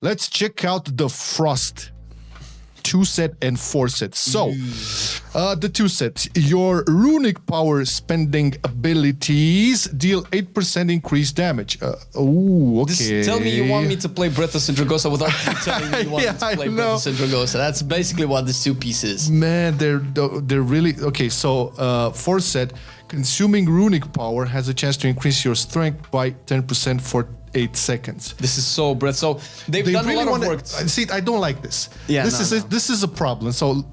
Let's check out the Frost 2 set and 4 set. So, the 2 set, your runic power spending abilities deal 8% increased damage. Ooh, okay. Tell me you want me to play Breath of Sindragosa without you telling me you want me to play Breath of Sindragosa. That's basically what this 2 piece is. Man, they're really... Okay, so 4 set, consuming runic power has a chance to increase your strength by 10% for 8 seconds. This is so Breath. So they've done really a lot of work. See, I don't like this. Yeah, this is a problem. So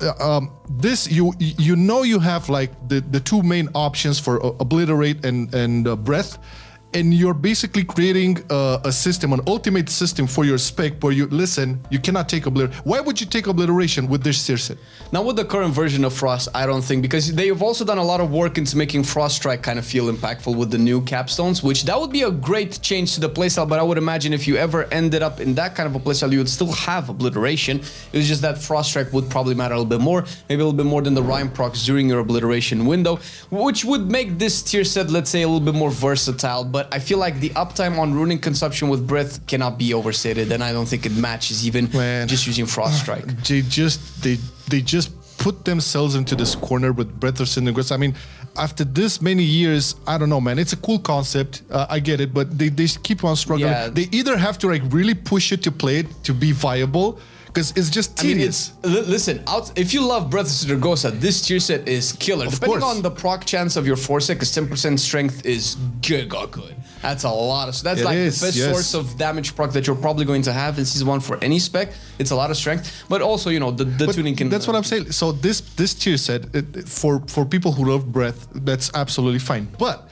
this you know you have like the 2 main options for obliterate and breath. And you're basically creating a system, an ultimate system for your spec where you cannot take obliteration. Why would you take obliteration with this tier set? Now with the current version of Frost, I don't think, because they've also done a lot of work into making Frost Strike kind of feel impactful with the new capstones, which that would be a great change to the playstyle, but I would imagine if you ever ended up in that kind of a playstyle, you would still have obliteration. It was just that Frost Strike would probably matter a little bit more, maybe a little bit more than the Rhyme procs during your obliteration window, which would make this tier set, let's say, a little bit more versatile, but I feel like the uptime on runic consumption with Breath cannot be overstated, and I don't think it matches even just using Frost Strike. They just put themselves into this corner with Breath of Sindragosa. I mean, after this many years, I don't know, man. It's a cool concept. I get it, but they keep on struggling. Yeah. They either have to like really push it to play it to be viable, because it's just tedious. I mean, listen, if you love Breath of Sindragosa, this tier set is killer. Depending on the proc chance of your 4 set, because 10% strength is giga good. That's a lot of... That's like the best source of damage proc that you're probably going to have in Season 1 for any spec. It's a lot of strength, but also, you know, the tuning can... That's what I'm saying. So this tier set, for people who love Breath, that's absolutely fine. But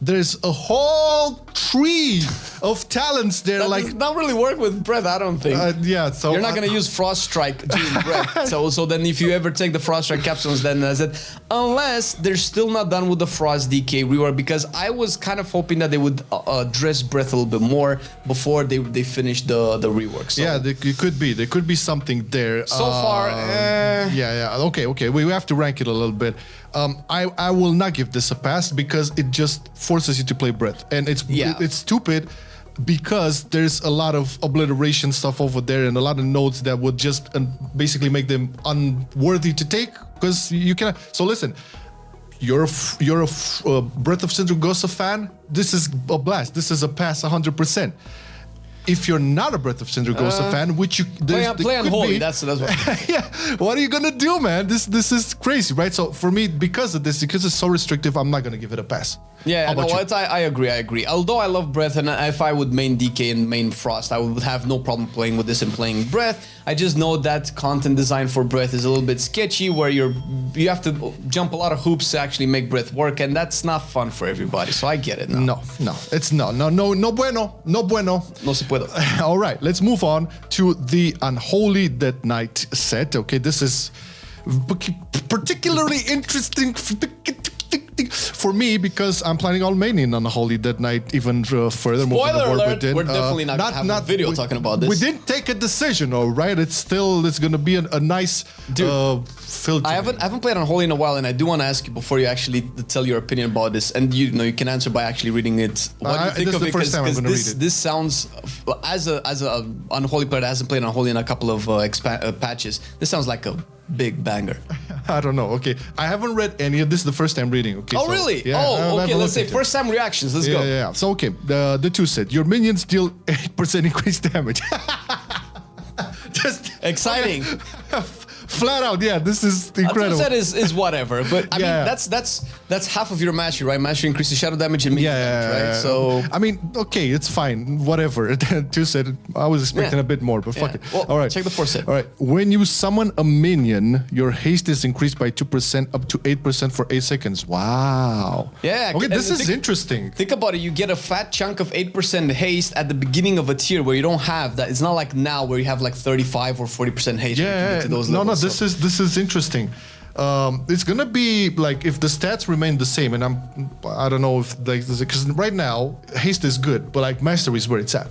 there's a whole tree of talents there. That like does not really work with Breath, I don't think. Yeah, so you're not gonna use Frost Strike during Breath. So then if you ever take the Frost Strike capsules, then that's it. Unless they're still not done with the Frost DK rework, because I was kind of hoping that they would address Breath a little bit more before they finish the rework. So, yeah, it could be. There could be something there. So far, yeah. Okay. We have to rank it a little bit. I will not give this a pass because it just forces you to play Breath, and it's stupid because there's a lot of obliteration stuff over there and a lot of nodes that would just basically make them unworthy to take because you cannot. So listen, you're a Breath of Sindragosa fan. This is a blast. This is a pass 100%. If you're not a Breath of Sindragosa fan, which you play Unholy, that's what. Yeah, what are you gonna do, man? This is crazy, right? So for me, because it's so restrictive, I'm not gonna give it a pass. Yeah, I agree. Although I love Breath, and if I would main DK and main Frost, I would have no problem playing with this and playing Breath. I just know that content design for Breath is a little bit sketchy, where you have to jump a lot of hoops to actually make Breath work, and that's not fun for everybody. So I get it now. No, it's no bueno. No se puedo. All right, let's move on to the Unholy Dead Knight set. Okay, this is particularly interesting for me because I'm planning on maining Unholy Dead Knight even further. Spoiler alert, we're definitely not going to have a video talking about this. We didn't take a decision, all right? It's going to be a nice filter. I haven't played Unholy in a while, and I do want to ask you before you actually tell your opinion about this, and you can answer by actually reading it. What do you think of it? Because this sounds, as a Unholy player that hasn't played Unholy in a couple of patches, this sounds like a big banger. I don't know. Okay, I haven't read any of this. Is the first time reading. Okay. Oh, really? Yeah, okay. Let's say first time reactions. Let's go. Yeah. So okay, the 2 set. Your minions deal 8% increased damage. Just exciting. Flat out, yeah. This is incredible. That is whatever, but I mean that's half of your mastery, right? Mastery increases shadow damage and minion damage, right? So I mean, okay, it's fine, whatever. 2 set, I was expecting a bit more, but fuck it. Well, all right, check the 4 set. All right, when you summon a minion, your haste is increased by 2% up to 8% for 8 seconds. Wow. Yeah. Okay, this is interesting. Think about it. You get a fat chunk of 8% haste at the beginning of a tier where you don't have that. It's not like now where you have like 35 or 40% haste. Yeah. To those levels. This is interesting. It's gonna be like if the stats remain the same, and I don't know if because right now haste is good, but like mastery is where it's at.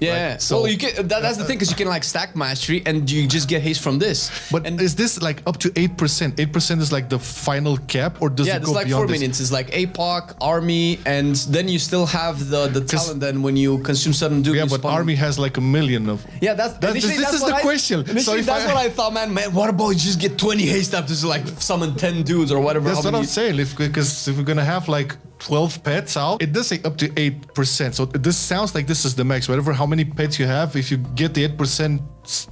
Yeah. Right? So well, you can, that's the thing, because you can like stack mastery and you just get haste from this. But is this like up to 8%? 8% is like the final cap, or does it it's go like beyond 4 minions. It's like APOC, army, and then you still have the talent. Then when you consume certain dude, yeah, but army has like 1 million of. Yeah, this is the question. So that's what I thought, man. What about you just get 20 haste up to like summon 10 dudes or whatever? That's what I'm saying. Because if we're gonna have like 12 pets out, it does say up to 8%. So this sounds like this is the max. Whatever, how many pets you have, if you get the 8%.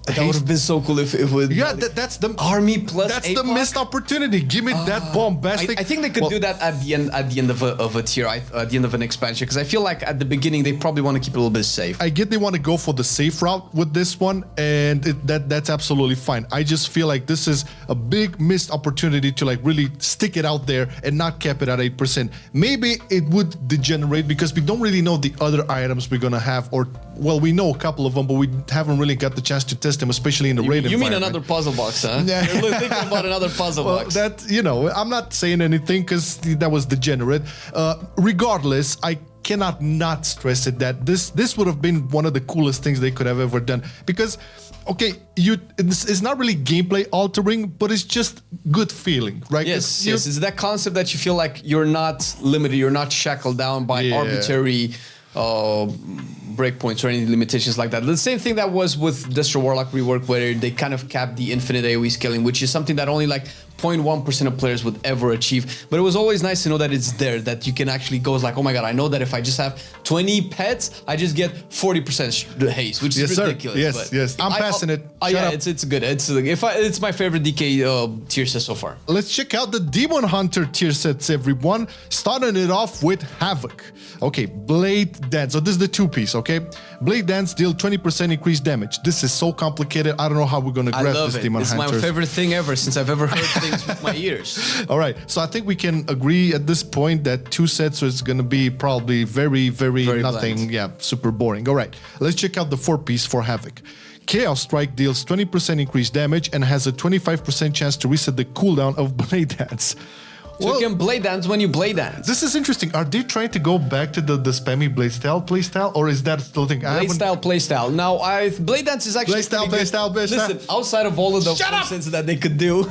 That would have been so cool if it would. Yeah, that's the army plus. That's APOC? the missed opportunity. Give me that bombastic. I think they could do that at the end of a tier, at the end of an expansion, because I feel like at the beginning they probably want to keep it a little bit safe. I get they want to go for the safe route with this one, and that's absolutely fine. I just feel like this is a big missed opportunity to like really stick it out there and not cap it at 8%. Maybe it would degenerate because we don't really know the other items we're gonna have, or well, we know a couple of them, but we haven't really got the chance to test them, especially in the raid environment. You mean another puzzle box, huh? Yeah. You're thinking about another puzzle box. That, I'm not saying anything because that was degenerate. Regardless, I cannot not stress it that this would have been one of the coolest things they could have ever done, because okay, it's not really gameplay altering, but it's just good feeling, right? Yes, it's that concept that you feel like you're not limited, you're not shackled down by arbitrary breakpoints or any limitations like that. The same thing that was with Destro Warlock rework, where they kind of capped the infinite AoE scaling, which is something that only like 0.1% of players would ever achieve. But it was always nice to know that it's there, that you can actually go like, oh my god, I know that if I just have 20 pets, I just get 40% haste, which is ridiculous. Sir. Yes. I'm passing it. It's good. It's my favorite DK tier set so far. Let's check out the Demon Hunter tier sets, everyone. Starting it off with Havoc. Okay, Blade Dance. So this is the 2-piece, okay? Blade Dance deal 20% increased damage. This is so complicated. I don't know how we're gonna grab this Demon Hunter. It's my favorite thing ever since I've ever heard things with my ears. All right, so I think we can agree at this point that 2 sets is gonna be probably very nothing. Bland. Yeah, super boring. All right, let's check out the 4-piece for Havoc. Chaos Strike deals 20% increased damage and has a 25% chance to reset the cooldown of Blade Dance. So you can blade dance when you blade dance. This is interesting. Are they trying to go back to the spammy blade style playstyle, or is that still a thing? Blade style playstyle. Now, blade dance is actually blade style. Listen, outside of all of the nonsense that they could do,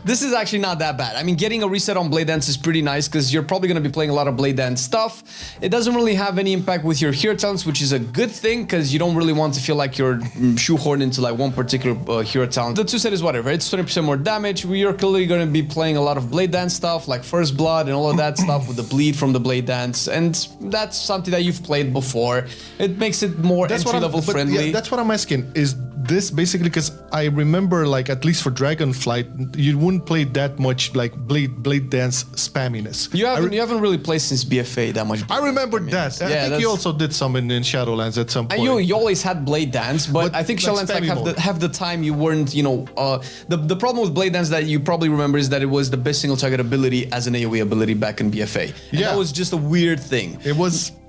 this is actually not that bad. I mean, getting a reset on blade dance is pretty nice because you're probably going to be playing a lot of blade dance stuff. It doesn't really have any impact with your hero talents, which is a good thing because you don't really want to feel like you're shoehorned into like one particular hero talent. The 2 set is whatever. It's 20% more damage. You're clearly going to be playing a lot of blade dance stuff, like First Blood and all of that stuff with the bleed from the blade dance, and that's something that you've played before. It makes it more entry-level friendly. Yeah, that's what I'm asking. Is this basically, because I remember, like, at least for Dragonflight, you wouldn't play that much like blade dance spamminess. You haven't really played since BFA that much. I remember that. I think you also did some in Shadowlands at some point. And you always had blade dance, but I think Shadowlands like have the time you weren't, the problem with blade dance that you probably remember is that it was the best single target ability as an AoE ability back in BFA. And that was just a weird thing.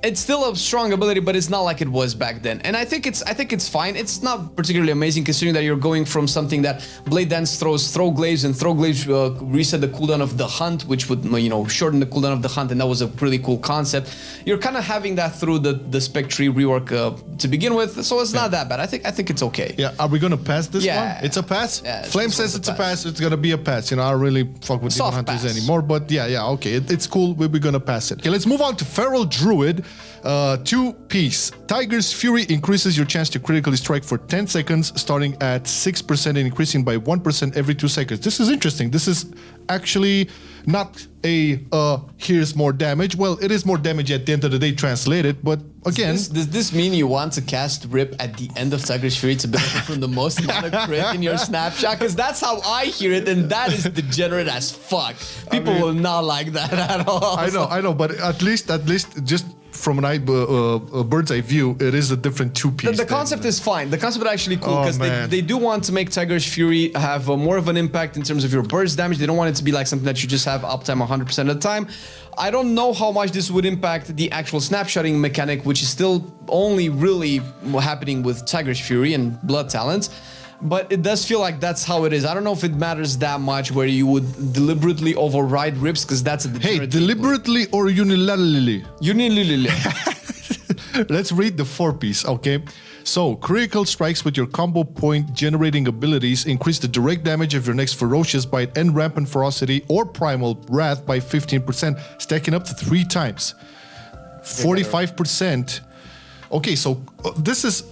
It's still a strong ability, but it's not like it was back then. And I think it's fine. It's not particularly amazing considering that you're going from something that Blade Dance throws throw glaives, and throw glaives reset the cooldown of the hunt, which would shorten the cooldown of the hunt, and that was a pretty cool concept. You're kind of having that through the Spectre rework to begin with, so it's not that bad. I think it's okay. Yeah, are we gonna pass this one? It's a pass. Yeah, Flame says it's a pass. It's gonna be a pass. I don't really fuck with Demon Hunters anymore, but okay, it's cool. We're gonna pass it. Okay, let's move on to Feral Druid. 2-piece. Tiger's Fury increases your chance to critically strike for 10 seconds, starting at 6% and increasing by 1% every 2 seconds. This is interesting. This is actually not a here's more damage. Well, it is more damage at the end of the day translated, but again... Does this mean you want to cast Rip at the end of Tiger's Fury to benefit from the most amount of crit in your snapshot? Because that's how I hear it, and that is degenerate as fuck. People will not like that at all. I know, but at least just from a bird's eye view, it is a different 2-piece. The concept is fine. The concept is actually cool because they do want to make Tiger's Fury have more of an impact in terms of your burst damage. They don't want it to be like something that you just have uptime 100% of the time. I don't know how much this would impact the actual snapshotting mechanic, which is still only really happening with Tiger's Fury and Blood Talents. But it does feel like that's how it is. I don't know if it matters that much where you would deliberately override rips, because that's a degenerate deliberately or unilaterally? Unilaterally. Let's read the 4-piece, okay? So, critical strikes with your combo point generating abilities increase the direct damage of your next Ferocious Bite and Rampant Ferocity or Primal Wrath by 15%, stacking up to 3 times. 45%. Okay, so this is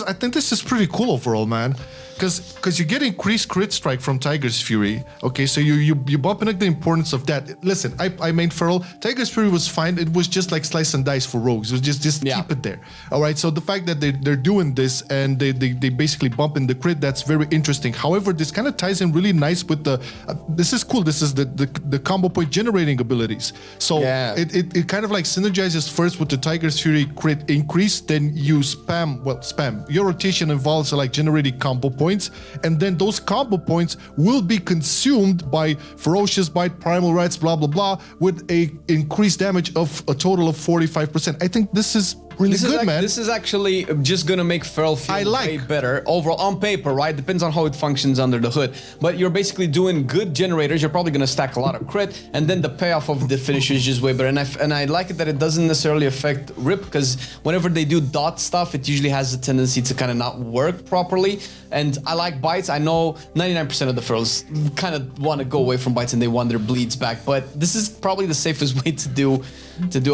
I think this is pretty cool overall, man. Because you get increased crit strike from Tiger's Fury. Okay, so you bumping up the importance of that. Listen, I made Feral. Tiger's Fury was fine. It was just like slice and dice for rogues. It was just keep it there. All right, so the fact that they're doing this and they basically bump in the crit, that's very interesting. However, this kind of ties in really nice with the, this is cool. This is the combo point generating abilities. So it kind of like synergizes first with the Tiger's Fury crit increase, then you spam. Your rotation involves like generating combo points, and then those combo points will be consumed by Ferocious Bite, Primal Rights, blah blah blah, with a increased damage of a total of 45%. I think this is really good, man. This is actually just gonna make Feral feel way better overall on paper, right? Depends on how it functions under the hood. But you're basically doing good generators. You're probably gonna stack a lot of crit, and then the payoff of the finish is just way better. And I like it that it doesn't necessarily affect Rip, because whenever they do dot stuff, it usually has a tendency to kind of not work properly. And I like bites. I know 99% of the Ferals kind of want to go away from bites and they want their bleeds back. But this is probably the safest way to do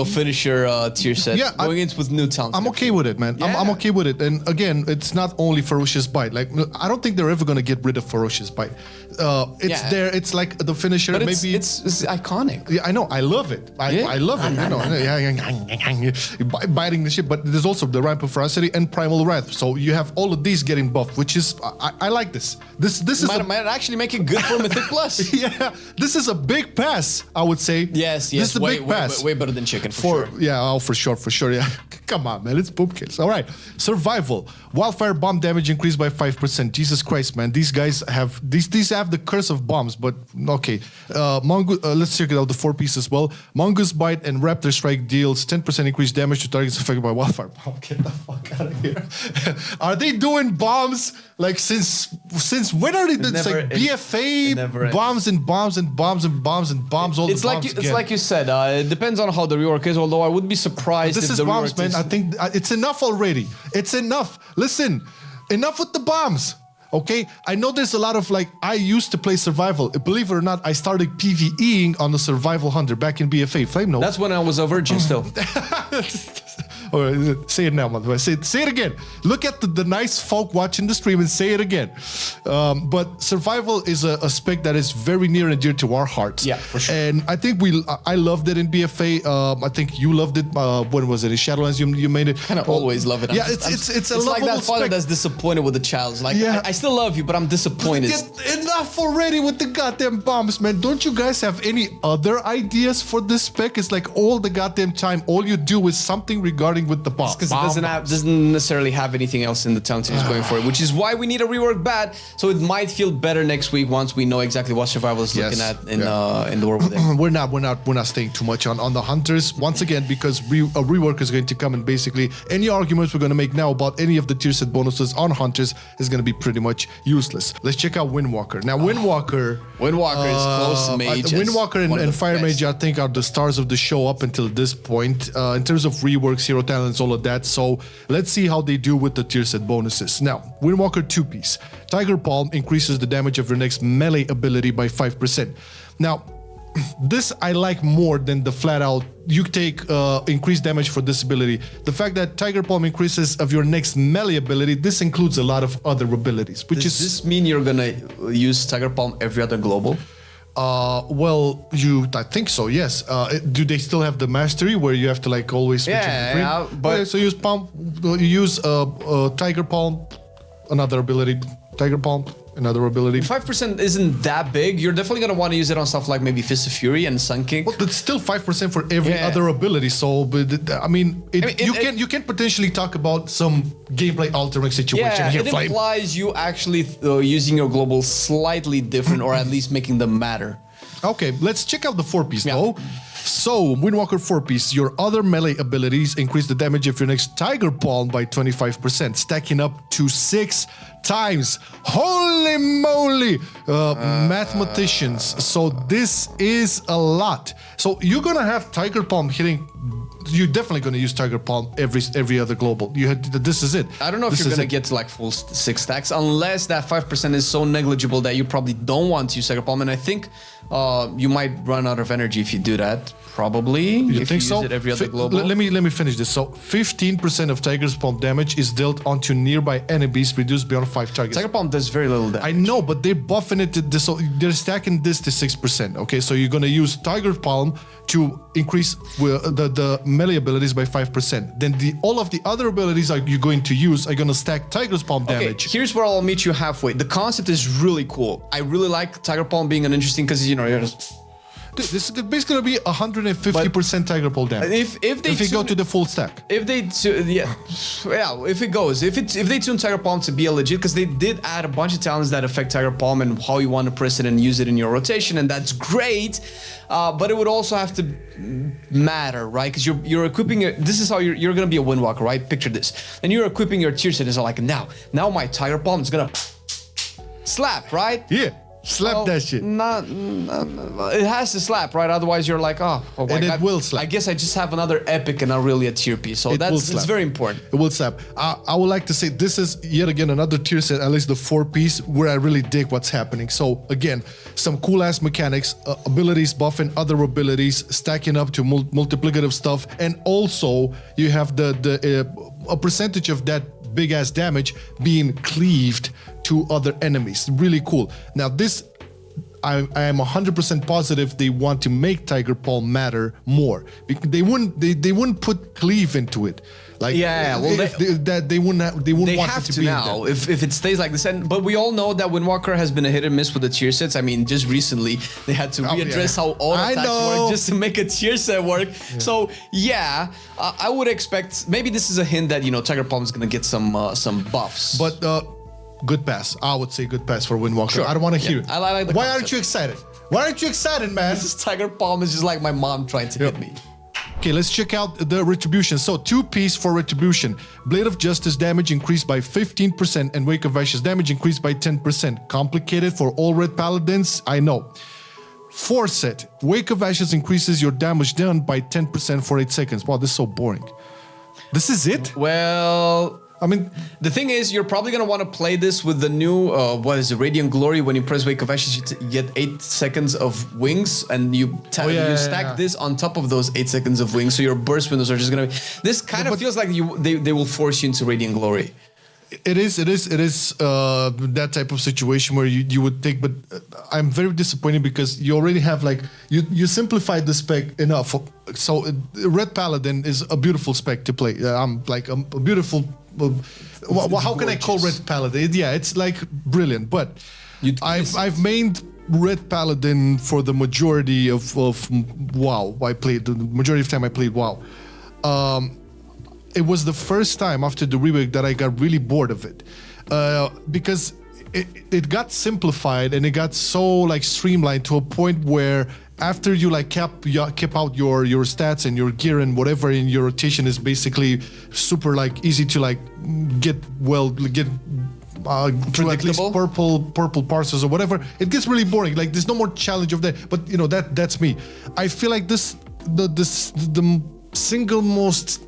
a finisher tier set. Yeah, going into with new talent. I'm okay with it, man. Yeah. I'm okay with it. And again, it's not only Ferocious Bite. Like, I don't think they're ever gonna get rid of Ferocious Bite. It's there. It's like the finisher. But maybe it's iconic. Yeah, I know. I love it. I love it. You know, biting the shit. But there's also the Rampant Ferocity and Primal Wrath. So you have all of these getting buffed, which is I like this. This is might actually make it good for Mythic Plus. Yeah, this is a big pass, I would say. Yes. This is a big pass. Way better than Chicken for sure. Yeah, for sure. Yeah, come on, man, it's poop kills. All right, Survival. Wildfire bomb damage increased by 5%. Jesus Christ, man, these guys have these have the curse of bombs. But okay, let's check it out. The 4-piece as well. Mongoose Bite and Raptor Strike deals 10% increased damage to targets affected by wildfire bomb. Get the fuck out of here. Are they doing bombs like since when are they doing like BFA bombs and bombs and bombs and bombs and bombs all the bombs It's like you said, it depends on how the rework is, although I would be surprised if the rework bombs, man. I think it's enough already. It's enough. Listen, enough with the bombs. Okay, I know there's a lot of like, I used to play survival. Believe it or not, I started PvEing on the survival hunter back in BFA. Flame knows. That's when I was a virgin still. Say it now, motherfucker. Say it again. Look at the nice folk watching the stream and say it again. But survival is a spec that is very near and dear to our hearts. Yeah, for sure. And I think I loved it in BFA. I think you loved it. When was it? In Shadowlands, you made it. Kind of always love it. Yeah, it's like that father that's disappointed with the child. It's like, I still love you, but I'm disappointed. Enough already with the goddamn bombs, man. Don't you guys have any other ideas for this spec? It's like all the goddamn time, all you do is something regarding with the bombs. Because it doesn't necessarily have anything else in the talent series going for it, which is why we need a rework bad. So it might feel better next week once we know exactly what survival is looking at in the world. We're not staying too much on the hunters once again, because a rework is going to come, and basically any arguments we're going to make now about any of the tier set bonuses on hunters is going to be pretty much useless. Let's check out Windwalker. Now Windwalker is close to mages. Windwalker and Fire Mage, I think, are the stars of the show up until this point in terms of reworks, hero talents, all of that. So let's see how they do with the tier set bonuses. Now, Windwalker 2-piece. Tiger Palm increases the damage of your next melee ability by 5%. Now, this I like more than the flat out, you take increased damage for this ability. The fact that Tiger Palm increases of your next melee ability, this includes a lot of other abilities. Does this mean you're gonna use Tiger Palm every other global? Well, I think so, yes. Do they still have the mastery where you have to like always switch between? Yeah, but so use Palm, you use Tiger Palm, another ability, Tiger Palm, another ability. 5% isn't that big. You're definitely gonna want to use it on stuff like maybe Fist of Fury and Sun King. Well, it's still 5% for every other ability. So, but I mean, you can potentially talk about some gameplay altering situation here. It implies you actually using your global slightly different, or at least making them matter. Okay, let's check out the 4-piece though. So, Windwalker 4-piece, your other melee abilities increase the damage of your next Tiger Palm by 25%, stacking up to 6 times. Holy moly! Mathematicians. So this is a lot. So you're gonna have Tiger Palm hitting you're definitely going to use Tiger Palm every other global. This is it. I don't know if you're going to get to like full 6 stacks unless that 5% is so negligible that you probably don't want to use Tiger Palm. And I think you might run out of energy if you do that. Probably. You if think you so? use it every other global. Let me finish this. So 15% of Tiger's Palm damage is dealt onto nearby enemies, reduced beyond 5 targets. Tiger Palm does very little damage. I know, but they're buffing it to this, so they're stacking this to 6%. Okay, so you're gonna use Tiger Palm to increase the melee abilities by 5%. Then all of the other abilities you're going to use are gonna stack Tiger's Palm damage. Okay, here's where I'll meet you halfway. The concept is really cool. I really like Tiger Palm being an interesting because you're just. Dude, this is basically gonna be 150% Tiger Palm damage. If you go to the full stack. If they if they tune Tiger Palm to be a legit, because they did add a bunch of talents that affect Tiger Palm and how you want to press it and use it in your rotation, and that's great. But it would also have to matter, right? Because you're equipping it. This is how you're gonna be a Windwalker, right? Picture this, and you're equipping your tier set. It's like now my Tiger Palm is gonna slap, right? Yeah. Slap that shit. It has to slap, right? Otherwise, you're like, oh my God. It will slap. I guess I just have another epic and not really a tier piece. So that's very important. It will slap. I would like to say this is yet again another tier set, at least the 4-piece, where I really dig what's happening. So again, some cool ass mechanics, abilities buffing other abilities, stacking up to multiplicative stuff, and also you have a percentage of that big ass damage being cleaved to other enemies. Really cool. Now this, I am 100% positive they want to make Tiger Palm matter more. They wouldn't put cleave into it. Like well, they wouldn't want have it to to be now in if it stays like this. But we all know that Windwalker has been a hit and miss with the tier sets. I mean, just recently they had to readdress how all attacks work just to make a tier set work. Yeah. So I would expect maybe this is a hint that Tiger Palm is gonna get some buffs. But good pass. I would say good pass for Windwalker. Sure. I don't want to hear it. I like the Why concept. aren't you excited? Why aren't you excited, man? This Tiger Palm is just like my mom trying to hit me. Okay, let's check out the Retribution. So 2-piece for Retribution. Blade of Justice damage increased by 15% and Wake of Ashes damage increased by 10%. Complicated for all Ret Paladins, I know. 4-set. Wake of Ashes increases your damage done by 10% for 8 seconds. Wow, this is so boring. This is it? Well, I mean, the thing is, you're probably going to want to play this with the new, Radiant Glory. When you press Wake of Ashes, you get 8 seconds of wings, and you stack this on top of those 8 seconds of wings, so your burst windows are just going to be... This kind of feels like they will force you into Radiant Glory. It is that type of situation where you would think, but I'm very disappointed because you already have you simplified the spec enough. So Ret Paladin is a beautiful spec to play. I'm like a beautiful... how can I call Ret Paladin? Yeah, it's like brilliant, but I've mained Ret Paladin for the majority of WoW. The majority of time I played WoW. It was the first time after the remake that I got really bored of it, because it got simplified and it got so streamlined to a point where after you cap out your stats and your gear and whatever in your rotation is basically super easy to get through at least purple parcels or whatever, it gets really boring. There's no more challenge of that. But that's me. I feel like the single most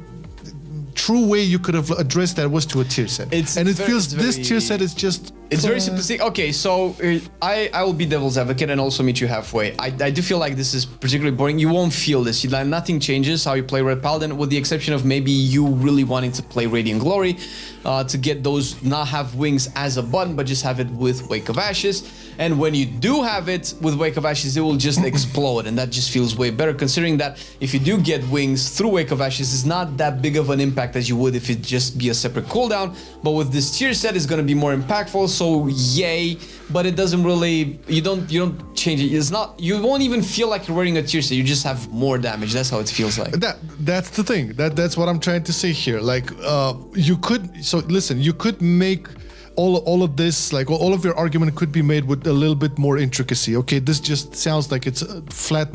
true way you could have addressed that was to a tier set. This tier set is just... It's very simplistic. Okay, so I will be devil's advocate and also meet you halfway. I do feel like this is particularly boring. You won't feel this. Nothing changes how you play Ret Paladin, with the exception of maybe you really wanting to play Radiant Glory to get those, not have wings as a button, but just have it with Wake of Ashes. And when you do have it with Wake of Ashes, it will just explode, and that just feels way better, considering that if you do get wings through Wake of Ashes, it's not that big of an impact as you would if it just be a separate cooldown. But with this tier set, it's going to be more impactful. So yay, but it doesn't really, you don't change it. It's not, you won't even feel like you're wearing a tier set. You just have more damage. That's how it feels like. That's the thing. That's what I'm trying to say here. You could make all of this, all of your argument could be made with a little bit more intricacy. Okay, this just sounds like it's flat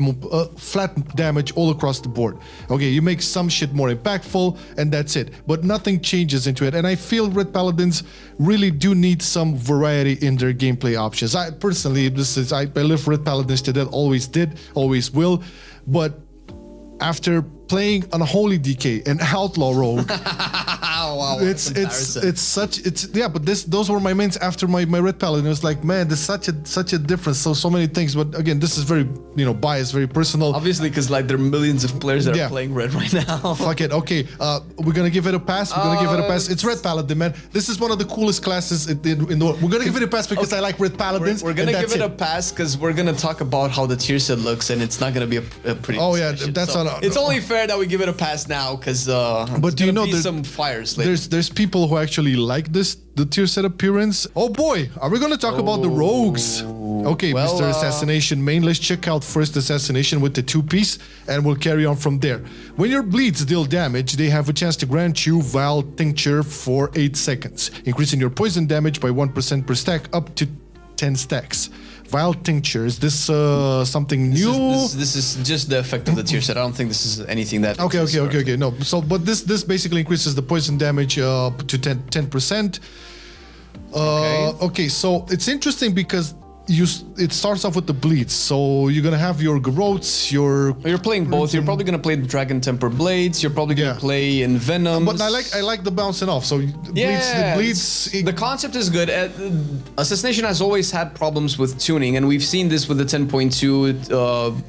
damage all across the board. Okay, you make some shit more impactful and that's it, but nothing changes into it. And I feel Ret Paladins really do need some variety in their gameplay options. I personally, I live Ret Paladins to death, always did, always will, but after playing Unholy DK and Outlaw Rogue. Wow, it's but those were my mains after my Ret Paladin. It was like, man, there's such a difference. So many things. But again, this is very biased, very personal. Obviously, because like there are millions of players that are playing Red right now. Fuck it. Okay, we're gonna give it a pass. We're gonna give it a pass. It's Ret Paladin, man. This is one of the coolest classes in the world. We're gonna give it a pass because I like Ret Paladins. We're gonna give it a pass because we're gonna talk about how the tier set looks, and it's not gonna be a pretty. Oh yeah, discussion. that's on. It's only fair that we give it a pass now because. But do you know there's some fires later. There's people who actually like the tier set appearance. Oh boy, are we gonna talk about the rogues? Okay, well, Mr. Assassination main. Let's check out first Assassination with the 2-piece, and we'll carry on from there. When your bleeds deal damage, they have a chance to grant you Vile Tincture for 8 seconds, increasing your poison damage by 1% per stack up to 10 stacks. Vile Tincture, is this something new? This is just the effect of the tier set. I don't think this is anything that. Okay. No, so but this basically increases the poison damage to 10%. Okay, so it's interesting because it starts off with the bleeds, so you're gonna have your Garrotes, you're playing both. You're probably gonna play the Dragon Temper Blades. You're probably gonna play Envenoms. But I like the bouncing off. So bleeds. The concept is good. Assassination has always had problems with tuning, and we've seen this with the 10.2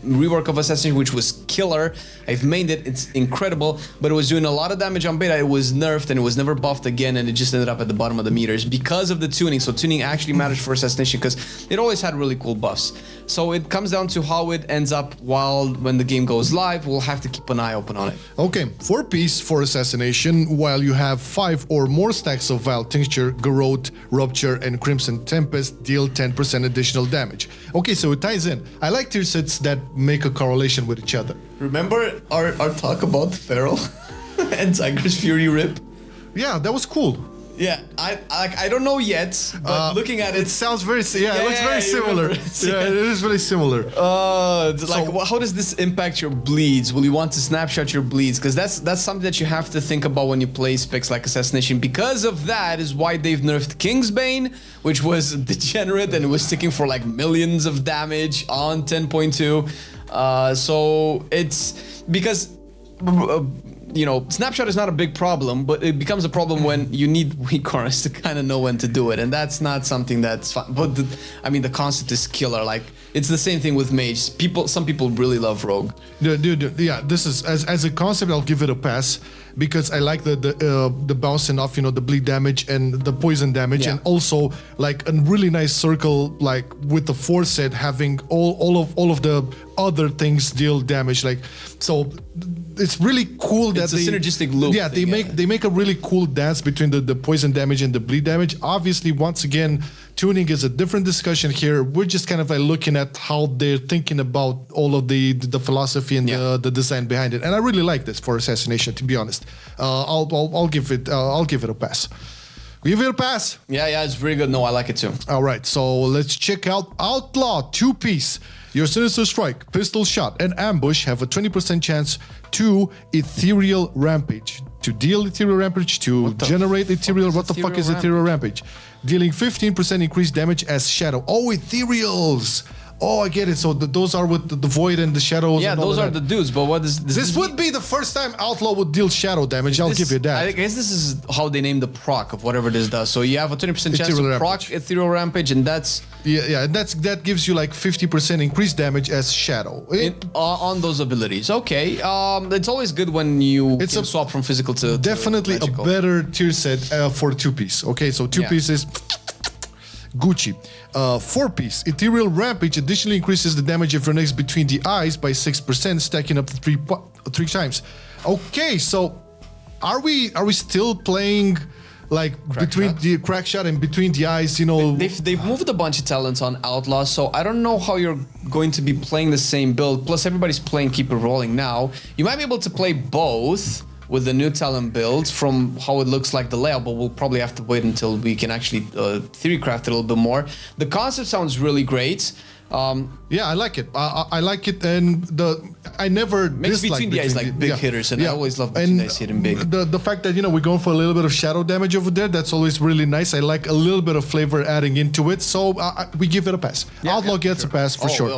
rework of Assassination, which was killer. I've mained it. It's incredible, but it was doing a lot of damage on beta. It was nerfed and it was never buffed again, and it just ended up at the bottom of the meters because of the tuning. So tuning actually matters for Assassination because it always had really cool buffs. So it comes down to how it ends up when the game goes live. We'll have to keep an eye open on it. Okay, 4-piece for Assassination, while you have 5 or more stacks of Vile Tincture, Garrote, Rupture, and Crimson Tempest deal 10% additional damage. Okay, so it ties in. I like tier sets that make a correlation with each other. Remember our talk about Feral and Tiger's Fury Rip? Yeah, that was cool. Yeah, I don't know yet, but looking at it sounds very it looks very similar. Yeah, it is very similar. How does this impact your bleeds? Will you want to snapshot your bleeds? Because that's something that you have to think about when you play specs like Assassination. Because of that is why they've nerfed Kingsbane, which was degenerate and it was sticking for like millions of damage on 10.2. So it's because. Snapshot is not a big problem, but it becomes a problem when you need weak auras to kind of know when to do it, and that's not something that's fun. But the concept is killer. Like it's the same thing with Mage. Some people really love Rogue. Dude, yeah. This is as a concept, I'll give it a pass because I like the bouncing off, the bleed damage and the poison damage, and also like a really nice circle, like with the 4 set having all of the other things deal damage. Like so. It's really cool that it's a synergistic loop. Yeah, they make a really cool dance between the poison damage and the bleed damage. Obviously, once again, tuning is a different discussion here. We're just kind of like looking at how they're thinking about all of the philosophy and the design behind it. And I really like this for Assassination, to be honest. I'll give it a pass. Give it a pass. Yeah, it's very good. No, I like it too. All right, so let's check out Outlaw 2-piece. Your Sinister Strike, Pistol Shot, and Ambush have a 20% chance to Ethereal Rampage. To deal Ethereal Rampage, to generate Ethereal... What the fuck is Ethereal Rampage? Dealing 15% increased damage as Shadow. Oh, Ethereals! Oh, I get it. So those are with the Void and the Shadows. Yeah, and those are the dudes. But what is this? This would be the first time Outlaw would deal Shadow damage. I'll give you that. I guess this is how they name the proc of whatever this does. So you have a 20% chance to proc Ethereal Rampage, and that's and that gives you like 50% increased damage as Shadow on those abilities. Okay, it's always good when you can swap from physical to definitely to a better tier set for 2-piece. Okay, so 2-piece is Gucci. 4-piece, Ethereal Rampage additionally increases the damage of your next between the eyes by 6%, stacking up to 3 times. Okay, so are we still playing like between the crack shot and between the eyes? They've moved a bunch of talents on Outlaw, so I don't know how you're going to be playing the same build. Plus, everybody's playing Keep It Rolling now. You might be able to play both with the new talent build from how it looks like the layout, but we'll probably have to wait until we can actually theory craft it a little bit more. The concept sounds really great. Yeah, I like it. I like it, and I never makes between the eyes like big hitters, and I always love between the eyes hitting big. The fact that we're going for a little bit of shadow damage over there, that's always really nice. I like a little bit of flavor adding into it, so we give it a pass. Outlaw gets a pass for sure.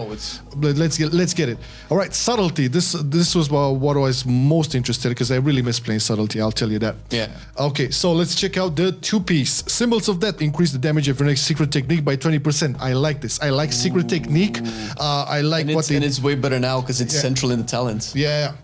Let's get it. All right, subtlety. This was what I was most interested in because I really miss playing subtlety. I'll tell you that. Yeah. Okay, so let's check out the 2-piece. Symbols of Death increase the damage of your next secret technique by 20%. I like this. I like secret technique. I like and it's way better now because it's central in the talents. Yeah.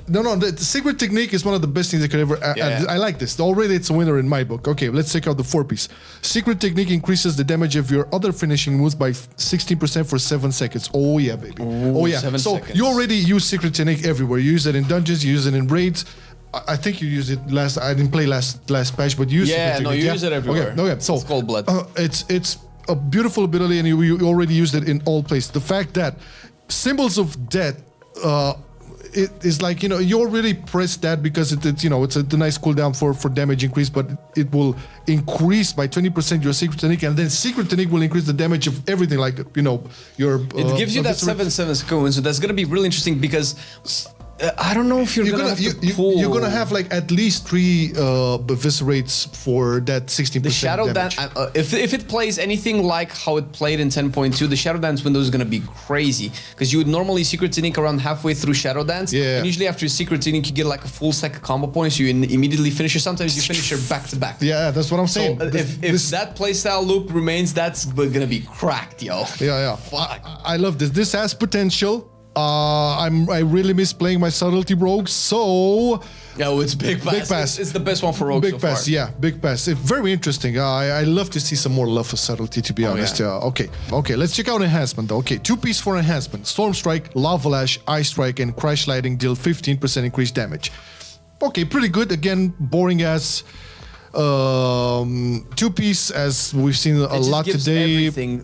No, the secret technique is one of the best things I could ever add. I like this. Already it's a winner in my book. Okay, let's check out the 4-piece. Secret technique increases the damage of your other finishing moves by 16% for 7 seconds. Oh yeah, baby. Ooh, 7 seconds. You already use secret technique everywhere. You use it in dungeons, you use it in raids. I think you used it last. I didn't play last patch, but you use secret technique. You use it everywhere. Okay. So it's cold blood. It's a beautiful ability, and you already used it in all places. The fact that Symbols of Death, it is like you already press that because it's a nice cooldown for damage increase, but it will increase by 20% your secret technique, and then secret technique will increase the damage of everything, like your. It gives you that 7/7 sequence, so that's gonna be really interesting because. I don't know if you're gonna have to pull. You're gonna have like at least 3 eviscerates for that 16%. The Shadow damage. Dance, if it plays anything like how it played in 10.2, the Shadow Dance window is gonna be crazy because you would normally Secret Technique around halfway through Shadow Dance. Yeah. And usually after Secret Technique, you get like a full stack of combo points. You immediately finish her. Sometimes you finish her back to back. Yeah, that's what I'm saying. So if that playstyle loop remains, that's gonna be cracked, yo. Yeah. Fuck. I love this. This has potential. I really miss playing my subtlety rogue, so it's big pass. Big pass. It's the best one for rogue big so pass. far. Yeah, big pass. It's very interesting. I love to see some more love for subtlety, to be honest. Yeah. Okay. Let's check out enhancement. Okay, 2-piece for enhancement: Storm Strike, Lava Lash, Ice Strike, and Crash Lightning deal 15% increased damage. Okay, pretty good. Again, boring as. 2-piece, as we've seen a lot today. Everything,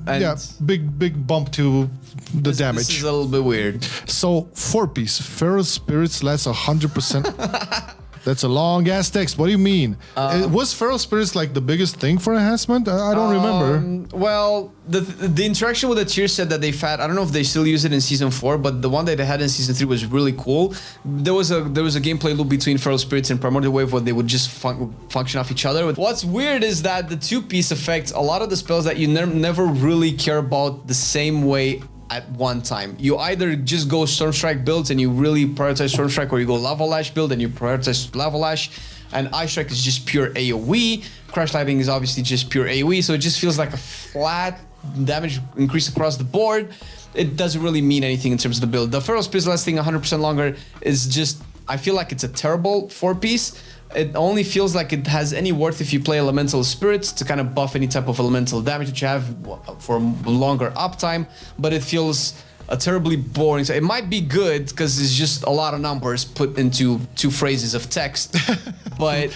big bump to the damage. This is a little bit weird. So 4-piece, Feral Spirits lasts 100%. That's a long ass text. What do you mean? Was Feral Spirits like the biggest thing for enhancement? I don't remember. Well, the interaction with the tier set that they've had, I don't know if they still use it in season 4, but the one that they had in season 3 was really cool. There was a gameplay loop between Feral Spirits and Primordial Wave where they would just function off each other. What's weird is that the 2-piece affects a lot of the spells that you never really care about the same way at one time. You either just go Storm Strike builds and you really prioritize Storm Strike, or you go Lava Lash build and you prioritize Lava Lash, and Ice Strike is just pure AoE. Crash Lightning is obviously just pure AoE, so it just feels like a flat damage increase across the board. It doesn't really mean anything in terms of the build. The Feral Spirits lasting 100% longer is just, I feel like it's a terrible 4-piece. It only feels like it has any worth if you play Elemental Spirits to kind of buff any type of elemental damage that you have for longer uptime, but it feels terribly boring. So it might be good because it's just a lot of numbers put into 2 phrases of text, but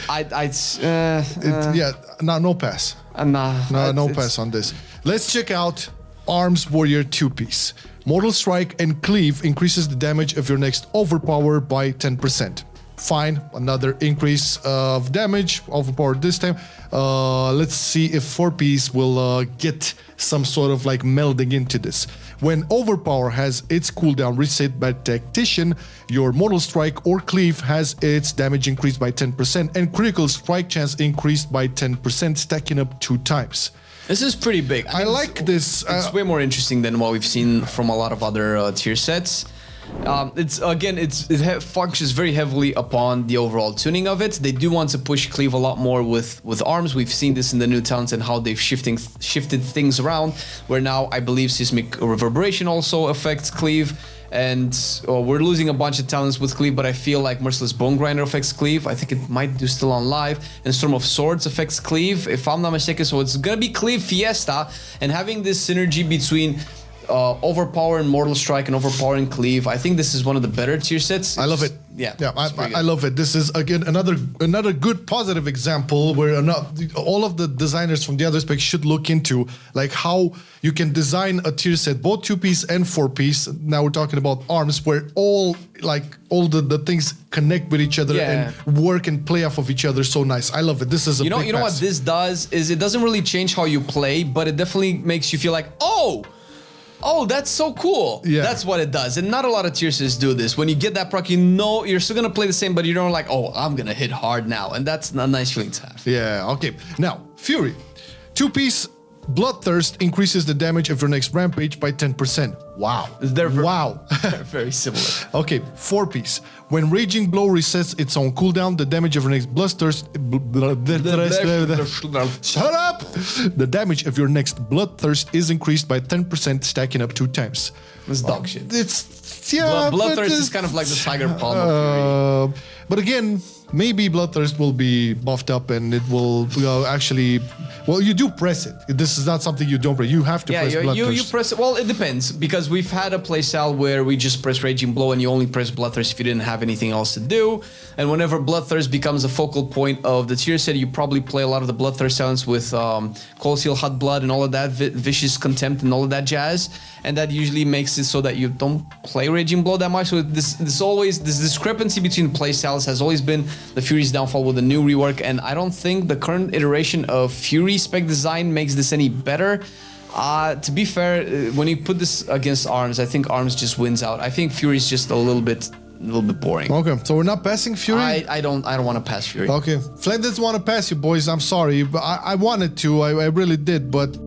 no pass. No pass on this. Let's check out Arms Warrior 2-piece. Mortal Strike and Cleave increases the damage of your next Overpower by 10%. Fine, another increase of damage, overpowered this time. Let's see if 4-piece will get some sort of like melding into this. When Overpower has its cooldown reset by Tactician, your Mortal Strike or Cleave has its damage increased by 10% and Critical Strike chance increased by 10%, stacking up 2 times. This is pretty big. I like this. It's way more interesting than what we've seen from a lot of other tier sets. It functions very heavily upon the overall tuning of it. They do want to push Cleave a lot more with arms. We've seen this in the new talents and how they've shifted things around, where now I believe Seismic Reverberation also affects Cleave, and we're losing a bunch of talents with Cleave, but I feel like Merciless Bone Grinder affects Cleave. I think it might do still on live, and Storm of Swords affects Cleave, if I'm not mistaken. So it's gonna be Cleave Fiesta, and having this synergy between Overpower and Mortal Strike and Overpower and Cleave, I think this is one of the better tier sets. I love it. Yeah, I love it. This is again another good positive example where all of the designers from the other specs should look into like how you can design a tier set, both 2-piece and 4-piece. Now we're talking about arms, where all the things connect with each other and work and play off of each other. So nice. I love it. This is a big know what this does is it doesn't really change how you play, but it definitely makes you feel like, oh, Oh, that's so cool. Yeah. That's what it does. And not a lot of tier systems do this. When you get that proc, you know you're still going to play the same, but you don't like, oh, I'm going to hit hard now. And that's a nice feeling to have. Yeah, okay. Now, Fury. 2-piece Bloodthirst increases the damage of your next rampage by 10%. Wow. Wow. Very similar. Okay, 4-piece. When Raging Blow resets its own cooldown, the damage of your next Bloodthirst... Shut up! The damage of your next Bloodthirst is increased by 10%, stacking up 2 times. It's dog shit. It's... Yeah, Bloodthirst is kind of like the Tiger Palm of Fury. But again, maybe Bloodthirst will be buffed up and it will actually... Well, you do press it. This is not something you don't press. You have to press Bloodthirst. You press it. Well, it depends, because we've had a playstyle where we just press Raging Blow and you only press Bloodthirst if you didn't have anything else to do. And whenever Bloodthirst becomes a focal point of the tier set, you probably play a lot of the Bloodthirst sounds with Cold Steel, Hot Blood, and all of that, Vicious Contempt, and all of that jazz. And that usually makes it so that you don't play Raging Blow that much. So this discrepancy between playstyles has always been the Fury's downfall with the new rework. And I don't think the current iteration of Fury spec design makes this any better. To be fair, when you put this against Arms, I think Arms just wins out. I think Fury's just a little bit boring. Okay, so we're not passing Fury? I don't want to pass Fury. Okay, Flame doesn't want to pass you, boys. I'm sorry, but I wanted to. I really did, but